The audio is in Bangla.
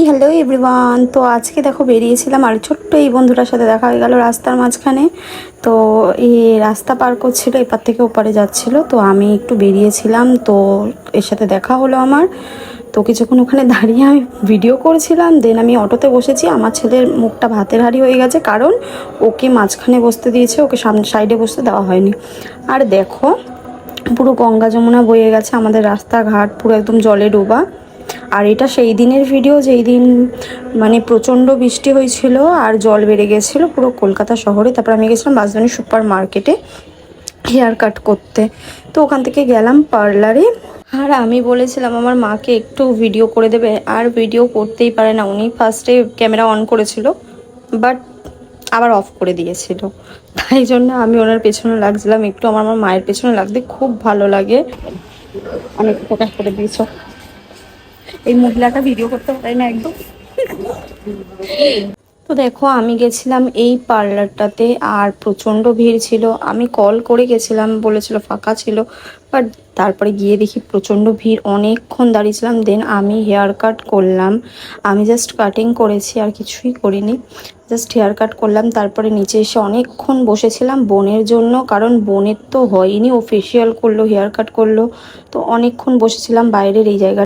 Hello everyone. তো আজকে দেখো বেরিয়েছিলাম আর ছোট্ট এই বন্ধুটার সাথে দেখা হয়ে গেল রাস্তার মাঝখানে। তো এই রাস্তা পার করছিল, এপার থেকে ওপারে যাচ্ছিল, তো আমি একটু বেরিয়েছিলাম, তো এর সাথে দেখা হলো আমার। তো কিছুক্ষণ ওখানে দাঁড়িয়ে আমি ভিডিও করছিলাম, দেন আমি অটোতে বসেছি। আমার ছেলের মুখটা ভাতের হাঁড়ি হয়ে গেছে, কারণ ওকে মাঝখানে বসতে দিয়েছে, ওকে সামনে সাইডে বসতে দেওয়া হয়নি। আর দেখো পুরো গঙ্গা যমুনা বয়ে গেছে, আমাদের রাস্তাঘাট পুরো একদম জলে ডোবা। আর এটা সেই দিনের ভিডিও যেই দিন মানে প্রচণ্ড বৃষ্টি হয়েছিল আর জল বেড়ে গেছিলো পুরো কলকাতা শহরে। তারপর আমি গেছিলাম রাজধানী সুপার মার্কেটে হেয়ার কাট করতে। তো ওখান থেকে গেলাম পার্লারে। আর আমি বলেছিলাম আমার মাকে একটু ভিডিও করে দেবে, আর ভিডিও করতেই পারে না। উনি ফার্স্টে ক্যামেরা অন করেছিল, বাট আবার অফ করে দিয়েছিল। তাই জন্য আমি ওনার পেছনে লাগছিলাম একটু। আমার মায়ের পেছনে লাগতে খুব ভালো লাগে। অনেক প্রকাশ করে দিয়েছ, এই মহিলাটা ভিডিও করতে পারে না একদম। তো দেখো আমি গেছিলাম এই পার্লারটাতে, আর প্রচণ্ড ভিড় ছিল। আমি কল করে গেছিলাম, বলেছিল ফাঁকা ছিল, বাট তারপরে গিয়ে দেখি প্রচণ্ড ভিড়, অনেকক্ষণ দাঁড়িয়েছিলাম। দেন আমি হেয়ার কাট করলাম। আমি জাস্ট কাটিং করেছি, আর কিছুই করিনি, জাস্ট হেয়ার কাট করলাম। তারপরে নিচে এসে অনেকক্ষণ বসেছিলাম বোনের জন্য, কারণ বোনের তো হয়নি, ও ফেসিয়াল করলো, হেয়ার কাট করলো। তো অনেকক্ষণ বসেছিলাম বাইরের এই জায়গায়।